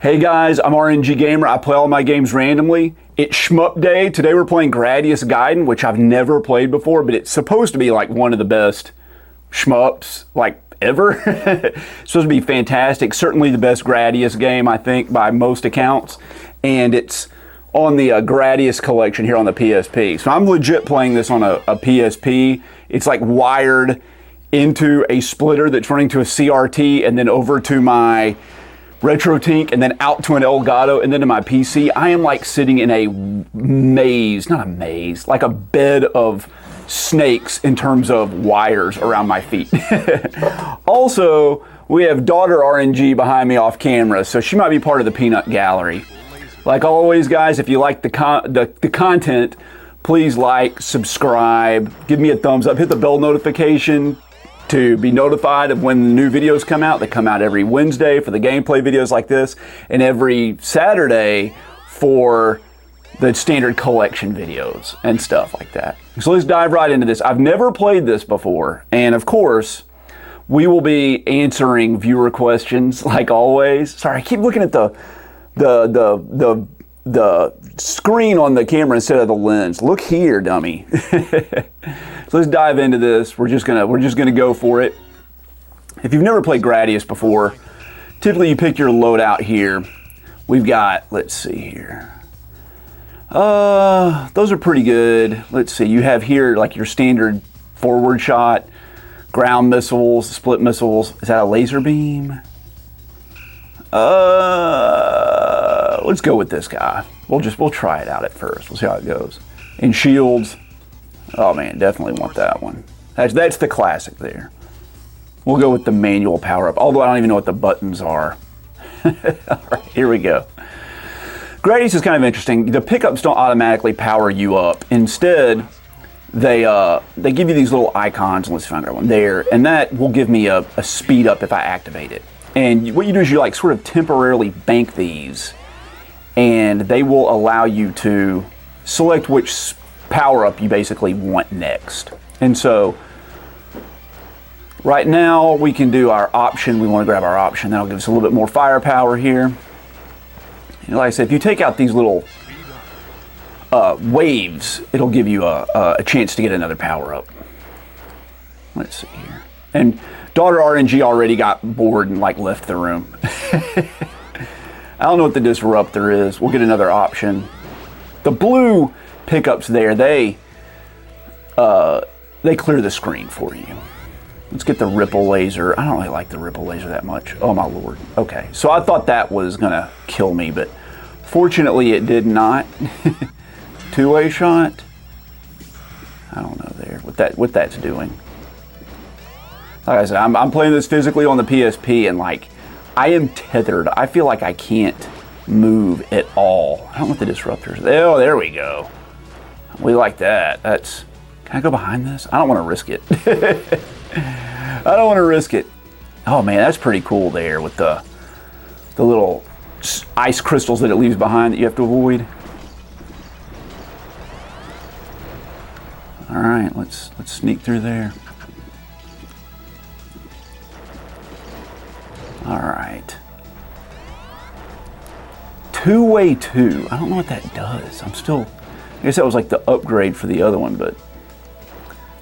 Hey guys, I'm RNG Gamer. I play all my games randomly. It's Shmup Day. Today we're playing Gradius Gaiden, which I've never played before, but it's supposed to be like one of the best shmups like ever. It's supposed to be fantastic. Certainly the best Gradius game, I think, by most accounts. And it's on the Gradius collection here on the PSP. So I'm legit playing this on a PSP. It's like wired into a splitter that's running to a CRT and then over to my RetroTink and then out to an Elgato and then to my PC. I am like sitting in a maze, not a maze, like a bed of snakes in terms of wires around my feet. Also, we have daughter RNG behind me off camera, so she might be part of the peanut gallery. Like always, guys, if you like the content, please like, subscribe, give me a thumbs up, hit the bell notification to be notified of when the new videos come out. They come out every Wednesday for the gameplay videos like this, and every Saturday for the standard collection videos and stuff like that. So let's dive right into this. I've never played this before, and of course, we will be answering viewer questions like always. Sorry, I keep looking at the screen on the camera instead of the lens. Look here, dummy. So let's dive into this. We're just gonna go for it. If you've never played Gradius before, typically you pick your loadout here. We've got, let's see here. Those are pretty good. Let's see. You have here like your standard forward shot, ground missiles, split missiles. Is that a laser beam? Let's go with this guy. We'll try it out at first. We'll see how it goes. And shields. Oh man, definitely want that one. That's the classic there. We'll go with the manual power up, although I don't even know what the buttons are. All right, here we go. Gradius is kind of interesting. The pickups don't automatically power you up. Instead, they give you these little icons. Let's find one there, and that will give me a speed up if I activate it. And what you do is you like sort of temporarily bank these, and they will allow you to select which power up you basically want next. And so right now we can do our option. We want to grab our option. That'll give us a little bit more firepower here. And like I said, if you take out these little waves, it'll give you a chance to get another power up. Let's see here. And daughter RNG already got bored and like left the room. I don't know what the disruptor is. We'll get another option. The blue pickups there, they clear the screen for you. Let's get the ripple laser. I don't really like the ripple laser that much. Oh my lord. Okay, so I thought that was gonna kill me, but fortunately it did not. Two-way shot. I don't know there what that's doing. Like I said, I'm playing this physically on the PSP, and like I am tethered. I feel like I can't move at all. I don't want the disruptors. Oh, there we go. We like that. Can I go behind this? I don't want to risk it. I don't want to risk it. Oh man, that's pretty cool there with the little ice crystals that it leaves behind that you have to avoid. All right, let's sneak through there. All right. Two-way two. I don't know what that does. I guess that was like the upgrade for the other one,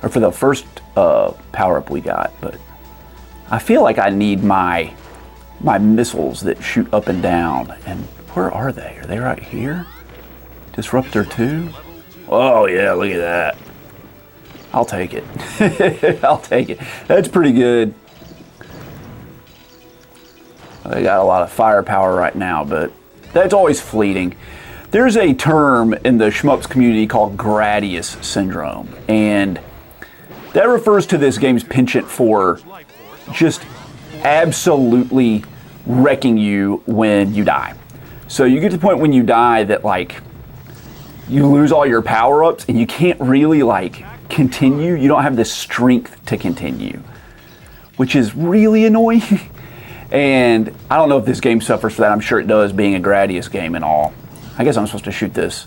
or for the first power-up we got, but I feel like I need my missiles that shoot up and down. And where are they? Are they right here? Disruptor 2? Oh yeah, look at that. I'll take it. I'll take it. That's pretty good. They got a lot of firepower right now, but that's always fleeting. There's a term in the shmups community called Gradius syndrome, and that refers to this game's penchant for just absolutely wrecking you when you die. So you get to the point when you die that like you lose all your power-ups and you can't really like continue. You don't have the strength to continue, which is really annoying. And I don't know if this game suffers for that. I'm sure it does, being a Gradius game and all. I guess I'm supposed to shoot this.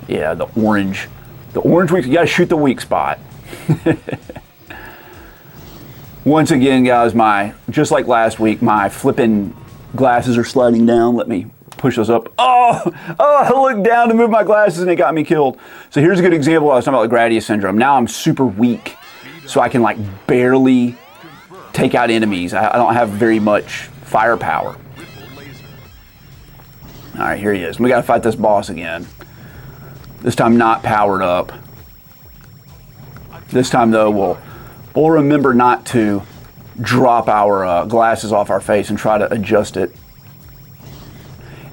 Yeah, the orange weak. You gotta shoot the weak spot. Once again, guys, just like last week, my flipping Glasses are sliding down. Let me push those up. Oh, I looked down to move my glasses and it got me killed. So here's a good example. I was talking about the Gradius syndrome. Now I'm super weak, so I can like barely take out enemies. I don't have very much firepower. All right, here he is. We got to fight this boss again. This time not powered up. This time though, we'll remember not to drop our glasses off our face and try to adjust it.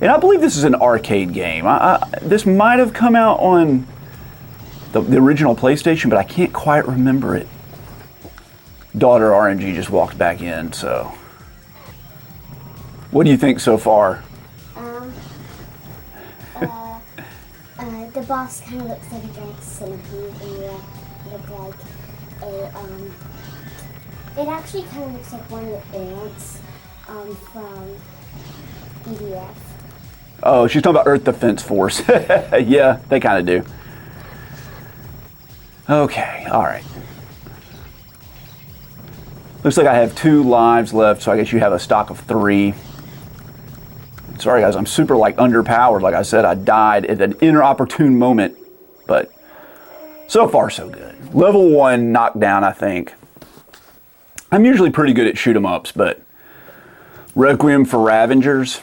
And I believe this is an arcade game. This might have come out on the original PlayStation, but I can't quite remember it. Daughter RNG just walked back in, so. What do you think so far? The boss kind of looks like a giant centipede, and look like it actually kind of looks like one of the ants from EDF. Oh, she's talking about Earth Defense Force. Yeah, they kind of do. Okay, all right. Looks like I have 2 lives left, so I guess you have a stock of 3. Sorry guys, I'm super like underpowered. Like I said, I died at an inopportune moment, but so far so good. Level 1 knockdown, I think. I'm usually pretty good at shoot 'em ups, but Requiem for Ravengers.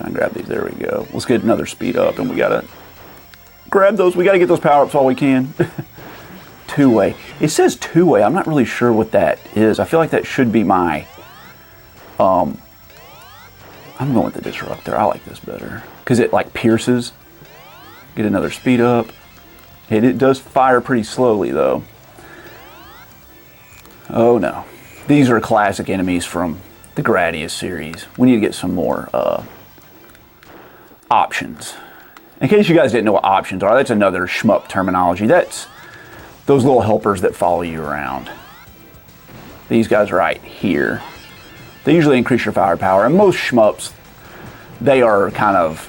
I grab these, there we go. Let's get another speed up, and we gotta grab those. We gotta get those power ups while we can. 2-way. It says 2-way. I'm not really sure what that is. I feel like that should be my I'm going with the disruptor. I like this better because it like pierces. Get another speed up. It does fire pretty slowly though. Oh no. These are classic enemies from the Gradius series. We need to get some more options. In case you guys didn't know what options are, that's another shmup terminology. That's those little helpers that follow you around. These guys right here. They usually increase your firepower, and most shmups, they are kind of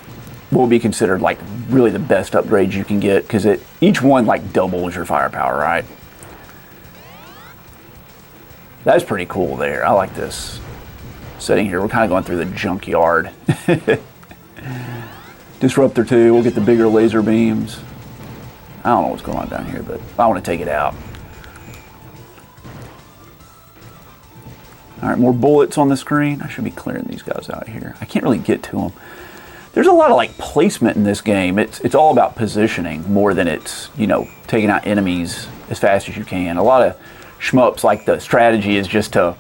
what would be considered like really the best upgrades you can get, because each one like doubles your firepower, right? That's pretty cool there. I like this setting here. We're kind of going through the junkyard. Disruptor 2, we'll get the bigger laser beams. I don't know what's going on down here, but I want to take it out. All right, more bullets on the screen. I should be clearing these guys out here. I can't really get to them. There's a lot of like placement in this game. It's all about positioning more than it's, you know, taking out enemies as fast as you can. A lot of shmups, like the strategy is just to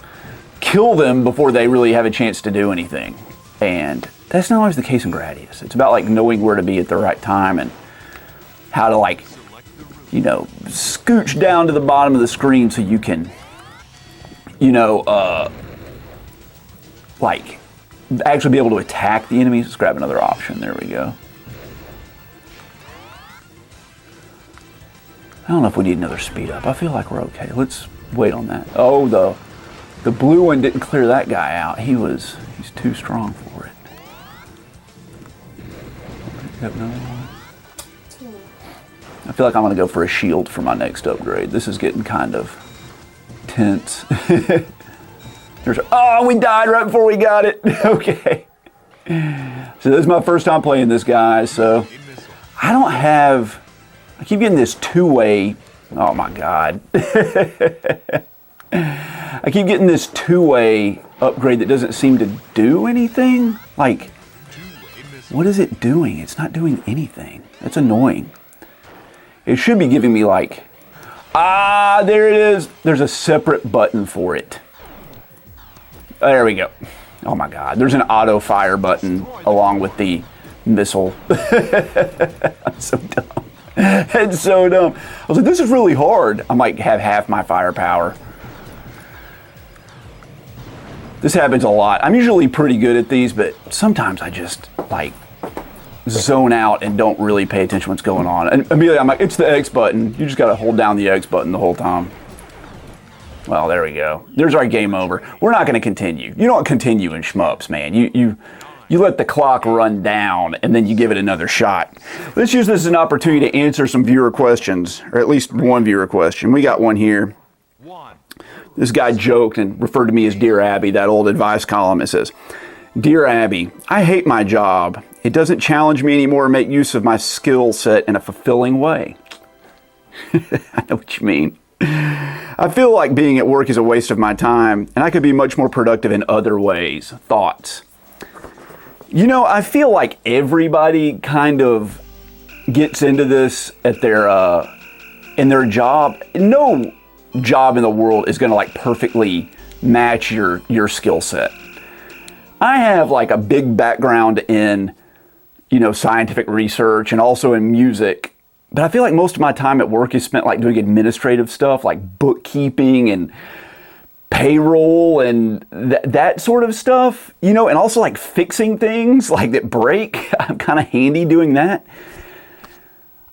kill them before they really have a chance to do anything. And that's not always the case in Gradius. It's about like knowing where to be at the right time and how to like, you know, scooch down to the bottom of the screen so you can, you know, like actually be able to attack the enemies. Let's grab another option. There we go. I don't know if we need another speed up. I feel like we're okay. Let's wait on that. Oh, the blue one didn't clear that guy out. He's too strong for it. Got another one. I feel like I'm going to go for a shield for my next upgrade. This is getting kind of tense. Oh, we died right before we got it. Okay. So this is my first time playing this guy, so I keep getting this 2-way. Oh my God. I keep getting this 2-way upgrade that doesn't seem to do anything. Like, what is it doing? It's not doing anything. It's annoying. It should be giving me like, there it is. There's a separate button for it. There we go. Oh my God. There's an auto fire button along with the missile. I'm so dumb. It's so dumb. I was like, this is really hard. I might have half my firepower. This happens a lot. I'm usually pretty good at these, but sometimes I just like zone out and don't really pay attention to what's going on. And immediately I'm like, it's the X button. You just got to hold down the X button the whole time. Well, there we go. There's our game over. We're not going to continue. You don't continue in shmups, man. You let the clock run down and then you give it another shot. Let's use this as an opportunity to answer some viewer questions, or at least one viewer question. We got one here. This guy joked and referred to me as Dear Abby, that old advice column. It says, Dear Abby, I hate my job. It doesn't challenge me anymore or make use of my skill set in a fulfilling way. I know what you mean. I feel like being at work is a waste of my time, and I could be much more productive in other ways. Thoughts? You know, I feel like everybody kind of gets into this at in their job. No job in the world is going to like perfectly match your skill set. I have like a big background in, you know, scientific research and also in music, but I feel like most of my time at work is spent like doing administrative stuff like bookkeeping and payroll and that sort of stuff, you know, and also like fixing things like that break. I'm kind of handy doing that.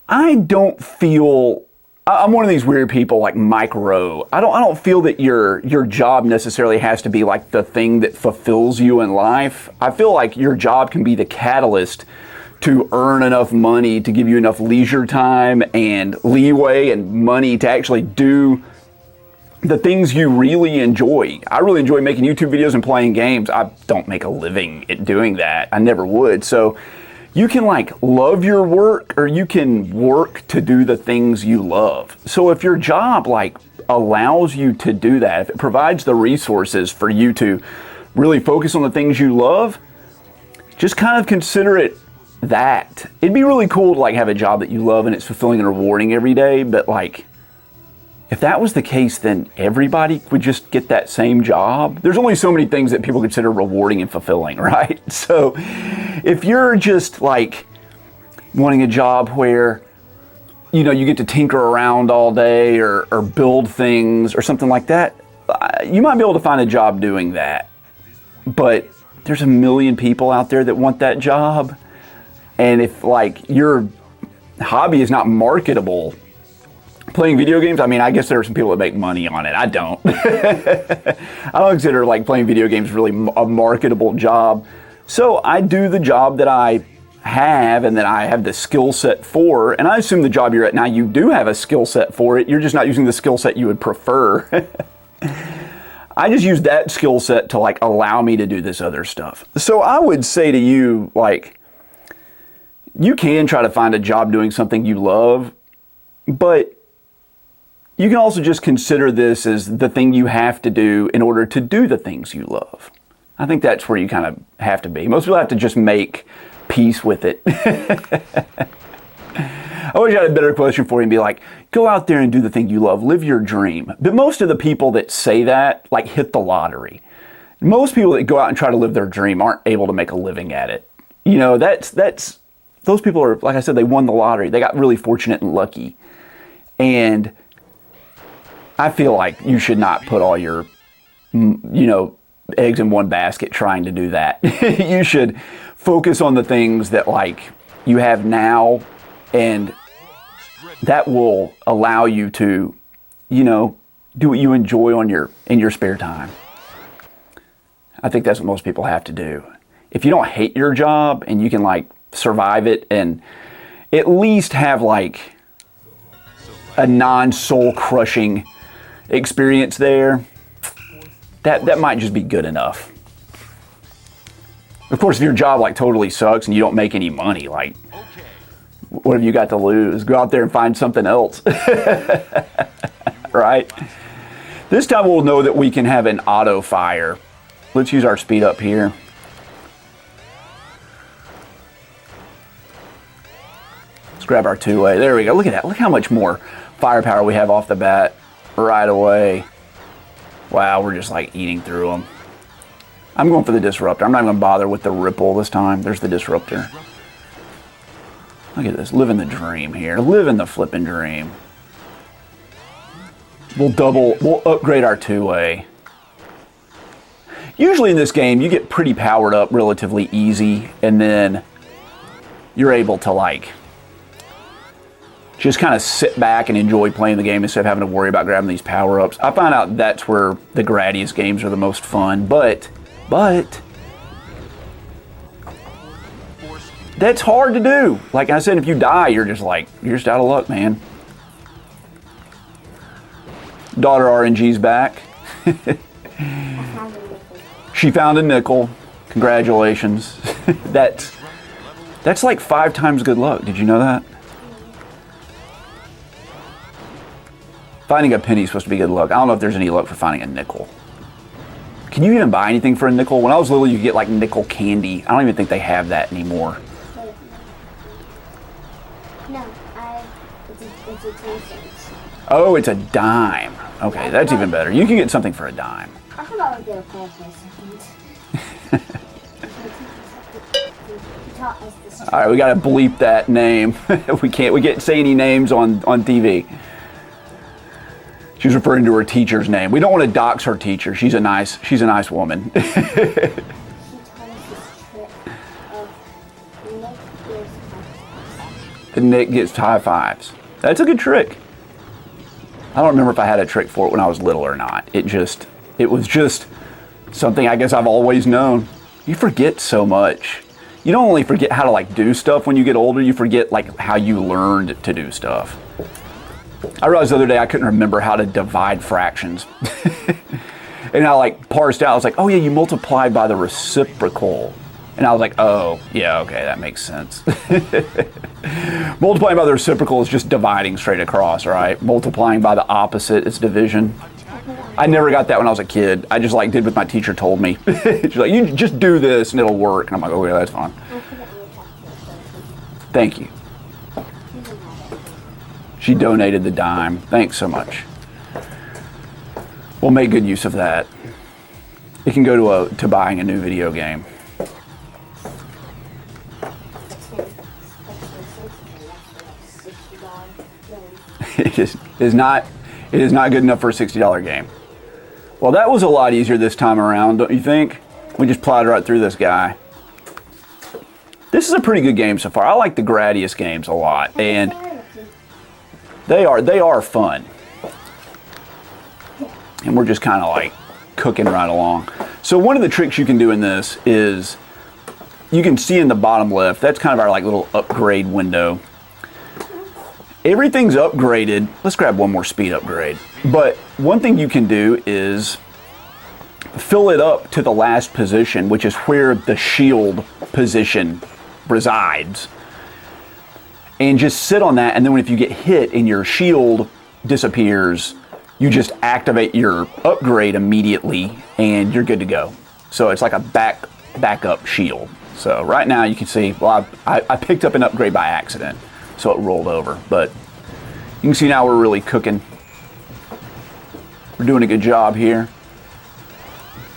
I don't feel, I'm one of these weird people like Mike Rowe. I don't feel that your job necessarily has to be like the thing that fulfills you in life. I feel like your job can be the catalyst to earn enough money to give you enough leisure time and leeway and money to actually do the things you really enjoy. I really enjoy making YouTube videos and playing games. I don't make a living at doing that. I never would. So you can like love your work or you can work to do the things you love. So if your job like allows you to do that, if it provides the resources for you to really focus on the things you love, just kind of consider it that. It'd be really cool to like have a job that you love and it's fulfilling and rewarding every day, but like if that was the case, then everybody would just get that same job. There's only so many things that people consider rewarding and fulfilling, right? So if you're just like wanting a job where, you know, you get to tinker around all day or build things or something like that, you might be able to find a job doing that. But there's a million people out there that want that job. And if like your hobby is not marketable, playing video games, I mean, I guess there are some people that make money on it. I don't. I don't consider like playing video games really a marketable job. So I do the job that I have and that I have the skill set for. And I assume the job you're at now, you do have a skill set for it. You're just not using the skill set you would prefer. I just use that skill set to like allow me to do this other stuff. So I would say to you, like, you can try to find a job doing something you love, but you can also just consider this as the thing you have to do in order to do the things you love. I think that's where you kind of have to be. Most people have to just make peace with it. I wish I had a better question for you and be like, go out there and do the thing you love, live your dream. But most of the people that say that, like, hit the lottery. Most people that go out and try to live their dream aren't able to make a living at it. You know, those people are, like I said, they won the lottery. They got really fortunate and lucky. And I feel like you should not put all your, you know, eggs in one basket trying to do that. You should focus on the things that like you have now, and that will allow you to, you know, do what you enjoy in your spare time. I think that's what most people have to do. If you don't hate your job and you can like survive it and at least have like a non-soul crushing experience there, that might just be good enough. Of course, if your job like totally sucks and you don't make any money, like, what have you got to lose? Go out there and find something else. Right? This time we'll know that we can have an auto fire. Let's use our speed up here. Let's grab our two-way. There we go. Look at that. Look how much more firepower we have off the bat right away. Wow, we're just like eating through them. I'm going for the disruptor. I'm not even going to bother with the ripple this time. There's the disruptor. Look at this. Living the dream here. Living the flipping dream. We'll upgrade our two-way. Usually in this game, you get pretty powered up relatively easy, and then you're able to like just kind of sit back and enjoy playing the game instead of having to worry about grabbing these power-ups. I find out that's where the Gradius games are the most fun, but that's hard to do. Like I said, if you die, you're just out of luck, man. Daughter RNG's back. I found a nickel. She found a nickel. Congratulations. That's like 5 times good luck. Did you know that? Finding a penny is supposed to be good luck. I don't know if there's any luck for finding a nickel. Can you even buy anything for a nickel? When I was little, you could get like nickel candy. I don't even think they have that anymore. No, it's a 10 cents. Oh, it's a dime. Okay, that's even better. You can get something for a dime. I thought I would get a call for a second. He taught us this. All right, we got to bleep that name. we can't say any names on TV. She's referring to her teacher's name. We don't want to dox her teacher. She's a nice woman. She taught us this trick of Nick gets high fives. That's a good trick. I don't remember if I had a trick for it when I was little or not. It was just something I guess I've always known. You forget so much. You don't only forget how to like do stuff when you get older, you forget like how you learned to do stuff. I realized the other day I couldn't remember how to divide fractions. And I like parsed out, I was like, oh yeah, you multiply by the reciprocal. And I was like, oh, yeah, okay, that makes sense. Multiplying by the reciprocal is just dividing straight across, right? Multiplying by the opposite is division. I never got that when I was a kid. I just like did what my teacher told me. She's like, you just do this and it'll work. And I'm like, oh yeah, that's fine. Thank you. She donated the dime. Thanks so much. We'll make good use of that. It can go to buying a new video game. It is not good enough for a $60 game. Well, that was a lot easier this time around, don't you think? We just plowed right through this guy. This is a pretty good game so far. I like the Gradius games a lot, and they are fun. And we're just kind of like cooking right along. So one of the tricks you can do in this is you can see in the bottom left, that's kind of our like little upgrade window. Everything's upgraded. Let's grab one more speed upgrade. But one thing you can do is fill it up to the last position, which is where the shield position resides. And just sit on that, and then if you get hit and your shield disappears, you just activate your upgrade immediately and you're good to go. So it's like a backup shield. So right now you can see, well, I picked up an upgrade by accident, so it rolled over. But you can see now we're really cooking. We're doing a good job here.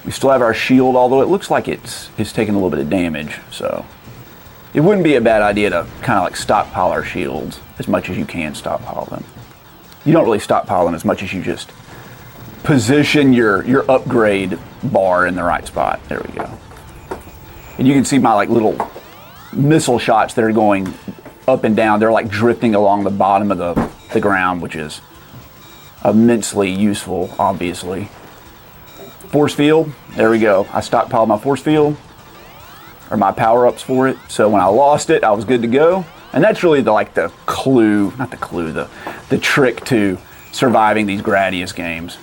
We still have our shield, although it looks like it's taking a little bit of damage. So it wouldn't be a bad idea to kind of like stockpile our shields as much as you can stockpile them. You don't really stockpile them as much as you just position your upgrade bar in the right spot. There we go. And you can see my like little missile shots that are going up and down. They're like drifting along the bottom of the ground, which is immensely useful, obviously. Force field, there we go. I stockpiled my force field, or my power-ups for it. So when I lost it, I was good to go. And that's really the clue, not the clue, the trick to surviving these Gradius games.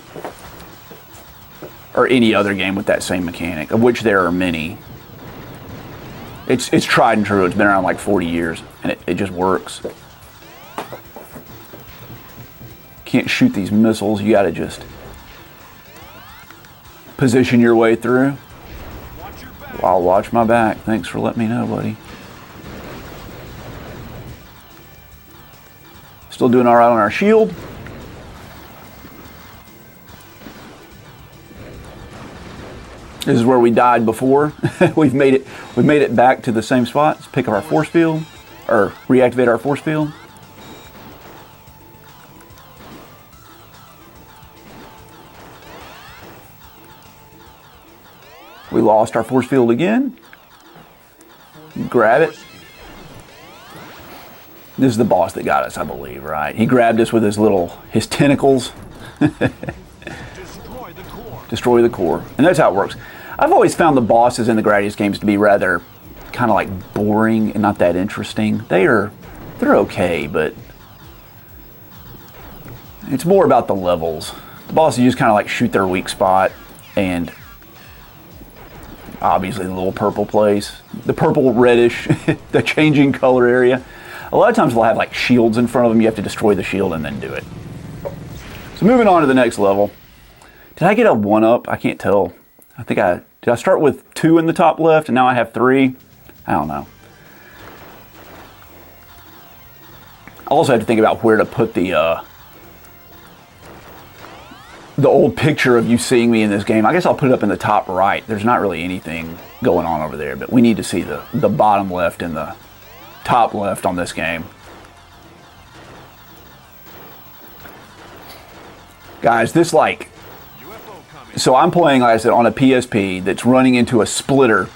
Or any other game with that same mechanic, of which there are many. It's tried and true. It's been around like 40 years, and it just works. Can't shoot these missiles. You gotta just position your way through. I'll watch my back. Thanks for letting me know, buddy. Still doing all right on our shield. This is where we died before. We've made it back to the same spot. Let's pick up our force field, or reactivate our force field. We lost our force field again. Grab it. This is the boss that got us, I believe, right? He grabbed us with his tentacles. Destroy the core. And that's how it works. I've always found the bosses in the Gradius games to be rather kind of like boring and not that interesting. They're okay, but it's more about the levels The bosses, you just kind of like shoot their weak spot, and obviously the little purple place, the purple reddish, the changing color area. A lot of times they'll have like shields in front of them. You have to destroy the shield and then do it. So moving on to the next level. Did I get a 1-up? I can't tell. Did I start with 2 in the top left and now I have 3? I don't know. I also have to think about where to put the old picture of you seeing me in this game. I guess I'll put it up in the top right. There's not really anything going on over there, but we need to see the bottom left and the top left on this game. Guys, this so I'm playing, like I said, on a PSP that's running into a splitter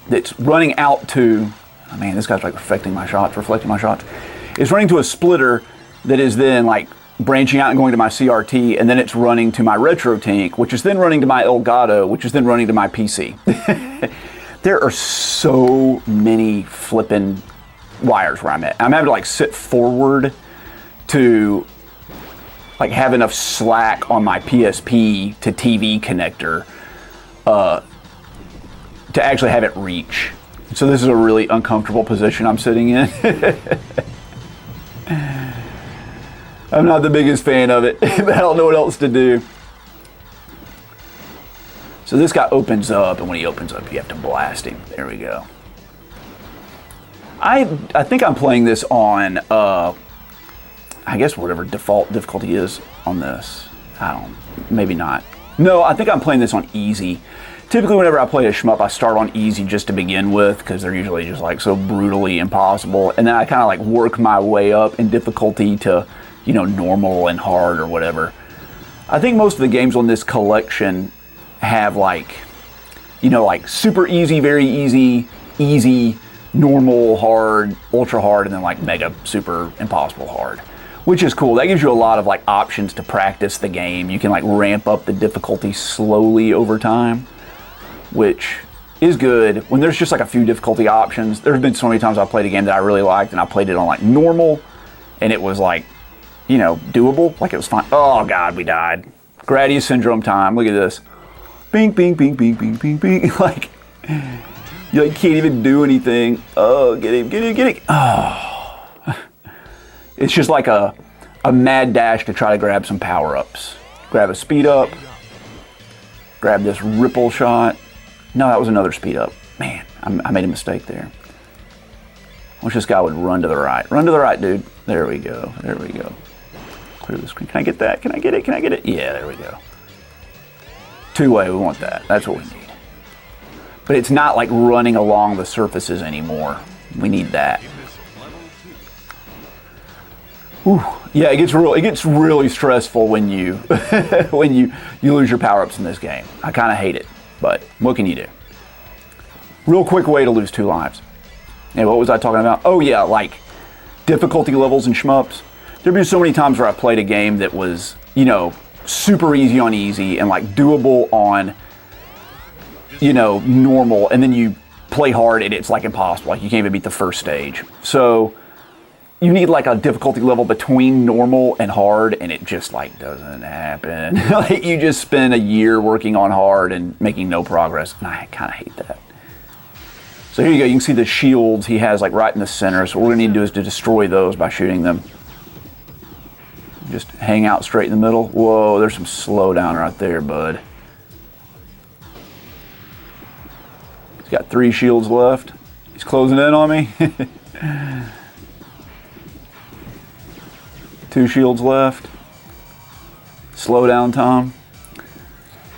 that's running out to, oh man, this guy's like reflecting my shots. It's running to a splitter that is then like branching out and going to my CRT, and then it's running to my Retro Tank, which is then running to my Elgato, which is then running to my PC. There are so many flipping wires where I'm at. I'm having to like sit forward to like have enough slack on my PSP to TV connector to actually have it reach. So this is a really uncomfortable position I'm sitting in. I'm not the biggest fan of it, but I don't know what else to do. So this guy opens up, and when he opens up, you have to blast him. There we go. I think I'm playing this on, I guess whatever default difficulty is on this. Maybe not. No, I think I'm playing this on easy. Typically, whenever I play a shmup, I start on easy just to begin with, because they're usually just like so brutally impossible. And then I kind of like work my way up in difficulty to, you know, normal and hard or whatever. I think most of the games on this collection have like, you know, like super easy, very easy, easy, normal, hard, ultra hard, and then like mega, super, impossible hard, which is cool. That gives you a lot of like options to practice the game. You can like ramp up the difficulty slowly over time, which is good. When there's just like a few difficulty options, there's been so many times I played a game that I really liked and I played it on like normal and it was like, you know, doable, like it was fine. Oh God, we died. Gradius syndrome time, look at this. Bing, bing, bing, bing, bing, bing, bing. Like, you like can't even do anything. Oh, get him, get him, get him. Oh. It's just like a mad dash to try to grab some power-ups. Grab a speed up. Grab this ripple shot. No, that was another speed up. Man, I made a mistake there. I wish this guy would run to the right. Run to the right, dude. There we go. There we go. Clear the screen. Can I get that? Can I get it? Can I get it? Yeah, there we go. Two-way, we want that. That's what we need. But it's not like running along the surfaces anymore. We need that. Whew. Yeah, it gets really stressful when you when you lose your power-ups in this game. I kind of hate it, but what can you do? Real quick way to lose 2 lives. And what was I talking about? Oh yeah, like difficulty levels in shmups. There've been so many times where I played a game that was, you know, super easy on easy and like doable on, you know, normal, and then you play hard and it's like impossible. Like you can't even beat the first stage. So you need like a difficulty level between normal and hard, and it just like doesn't happen. Like you just spend a year working on hard and making no progress, and I kind of hate that. So here you go, you can see the shields he has like right in the center, so what we're gonna need to do is to destroy those by shooting them. Just hang out straight in the middle. Whoa, there's some slowdown right there, bud. He's got 3 shields left. He's closing in on me. 2 shields left. Slow down, Tom.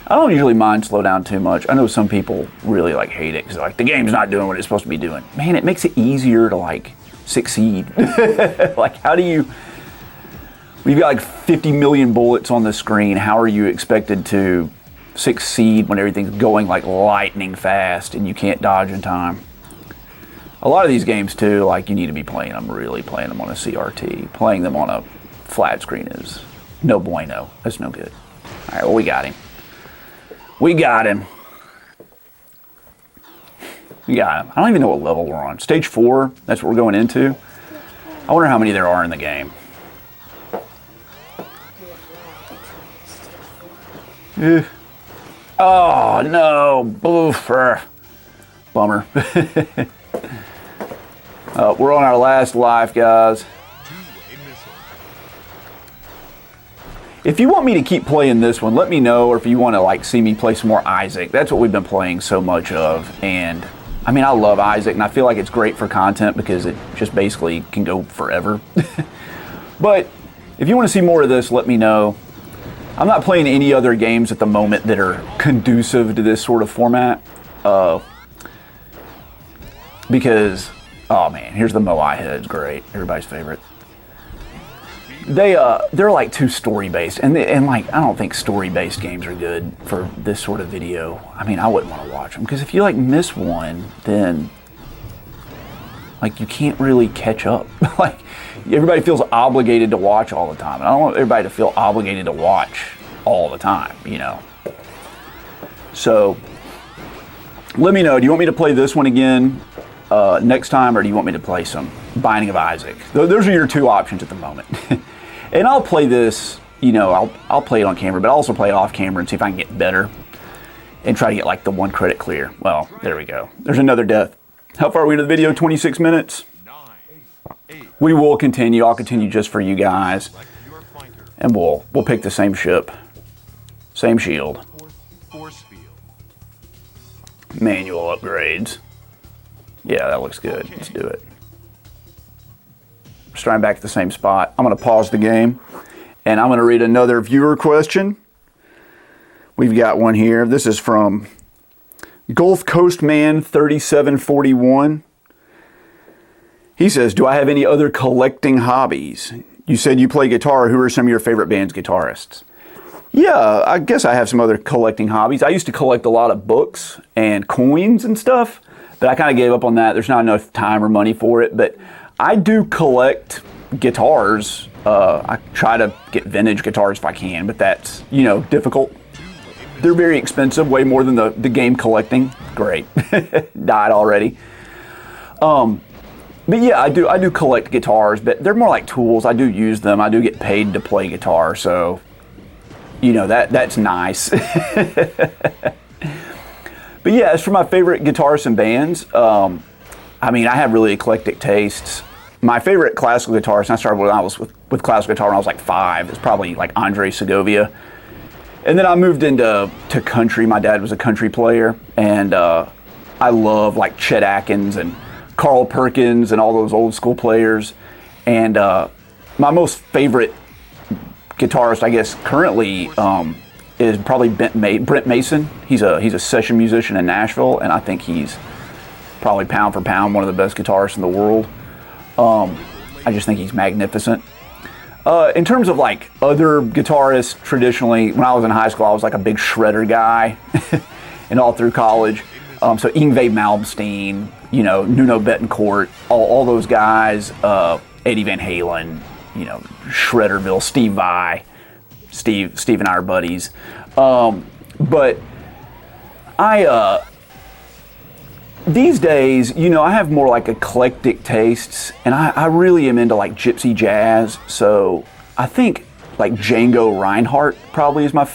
I don't usually mind slow down too much. I know some people really like hate it because like the game's not doing what it's supposed to be doing. Man, it makes it easier to like succeed. Like how do you, when you've got like 50 million bullets on the screen, how are you expected to succeed when everything's going like lightning fast and you can't dodge in time? A lot of these games too, like you need to be playing them, really playing them on a CRT. Playing them on a flat screen is no bueno. That's no good. All right, well, we got him. We got him. We got him. I don't even know what level we're on. Stage 4, that's what we're going into. I wonder how many there are in the game. Oh, no. Oof. Bummer. We're on our last life, guys. If you want me to keep playing this one, let me know, or if you want to like see me play some more Isaac. That's what we've been playing so much of, and I mean, I love Isaac, and I feel like it's great for content because it just basically can go forever. But if you want to see more of this, let me know. I'm not playing any other games at the moment that are conducive to this sort of format, because, oh man, here's the Moai head. It's great. Everybody's favorite. They're like too story-based, and like I don't think story-based games are good for this sort of video. I mean, I wouldn't want to watch them because if you like miss one, then like you can't really catch up. Like everybody feels obligated to watch all the time, and I don't want everybody to feel obligated to watch all the time, you know. So let me know. Do you want me to play this one again next time, or do you want me to play some Binding of Isaac? Those are your two options at the moment. And I'll play this, you know, I'll play it on camera, but I'll also play it off camera and see if I can get better and try to get like the 1 credit clear. Well, there we go. There's another death. How far are we into the video? 26 minutes? We will continue. I'll continue just for you guys. And we'll pick the same ship. Same shield. Manual upgrades. Yeah, that looks good. Let's do it. Starting back at the same spot. I'm going to pause the game, and I'm going to read another viewer question. We've got one here. This is from Gulf Coast Man 3741. He says, do I have any other collecting hobbies? You said you play guitar. Who are some of your favorite band's guitarists? Yeah, I guess I have some other collecting hobbies. I used to collect a lot of books and coins and stuff, but I kind of gave up on that. There's not enough time or money for it, but I do collect guitars. I try to get vintage guitars if I can, but that's, you know, difficult. They're very expensive, way more than the game collecting. Great. Died already. But yeah, I do collect guitars, but they're more like tools. I do use them. I do get paid to play guitar, so, you know, that's nice. But yeah, as for my favorite guitarists and bands, I mean, I have really eclectic tastes. My favorite classical guitarist, and I started when I was with classical guitar when I was like 5, it's probably like Andre Segovia. And then I moved into country. My dad was a country player, and I love like Chet Atkins and Carl Perkins and all those old school players. And my most favorite guitarist, I guess, currently is probably Brent Mason. He's a session musician in Nashville, and I think he's probably pound for pound one of the best guitarists in the world. I just think he's magnificent. In terms of like other guitarists, traditionally, when I was in high school, I was like a big shredder guy, and all through college. So Yngwie Malmsteen, you know, Nuno Bettencourt, all those guys, Eddie Van Halen, you know, Shredderville, Steve Vai. Steve and I are buddies. But these days, you know, I have more like eclectic tastes, and I really am into like gypsy jazz. So I think like Django Reinhardt probably is my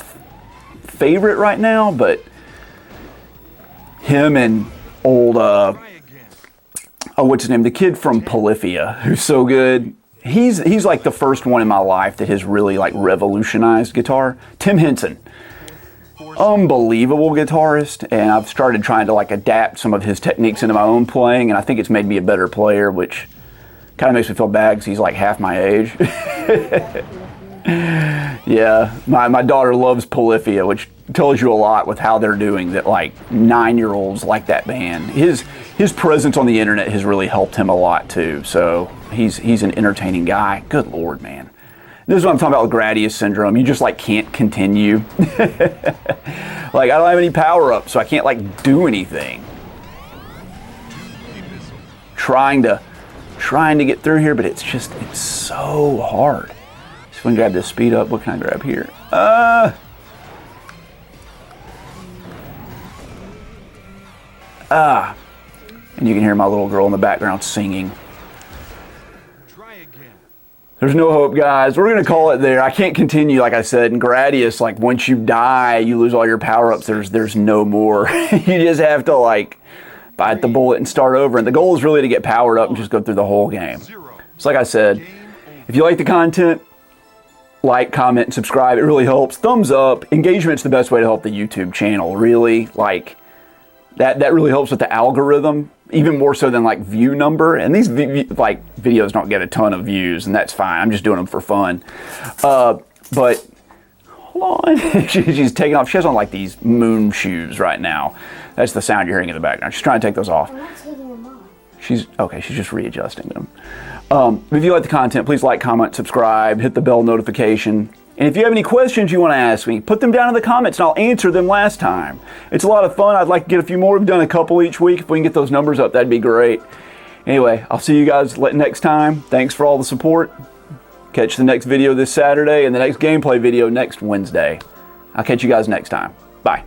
favorite right now, but him and old, what's his name? The kid from Polyphia, who's so good. He's like the first one in my life that has really like revolutionized guitar. Tim Henson. Unbelievable guitarist, and I've started trying to like adapt some of his techniques into my own playing, and I think it's made me a better player, which kind of makes me feel bad because he's like half my age. Yeah, my daughter loves Polyphia, which tells you a lot with how they're doing, that like 9-year-olds like that band. His presence on the internet has really helped him a lot too, so he's an entertaining guy. Good Lord, man. This is what I'm talking about with Gradius syndrome. You just like can't continue. Like I don't have any power up, so I can't like do anything. Trying to get through here, but it's so hard. So we can grab this speed up. What can I grab here? And you can hear my little girl in the background singing. There's no hope, guys. We're going to call it there. I can't continue, like I said. In Gradius, like, once you die, you lose all your power-ups. There's no more. You just have to, like, bite the bullet and start over. And the goal is really to get powered up and just go through the whole game. So, like I said, if you like the content, like, comment, and subscribe. It really helps. Thumbs up. Engagement's the best way to help the YouTube channel, really. Like, that really helps with the algorithm, even more so than, like, view number. And these, videos don't get a ton of views, and that's fine. I'm just doing them for fun. But, hold on. She's taking off. She has on, like, these moon shoes right now. That's the sound you're hearing in the background. She's trying to take those off. I'm not taking them off. She's just readjusting them. If you like the content, please like, comment, subscribe, hit the bell notification. And if you have any questions you want to ask me, put them down in the comments and I'll answer them last time. It's a lot of fun. I'd like to get a few more. We've done a couple each week. If we can get those numbers up, that'd be great. Anyway, I'll see you guys next time. Thanks for all the support. Catch the next video this Saturday and the next gameplay video next Wednesday. I'll catch you guys next time. Bye.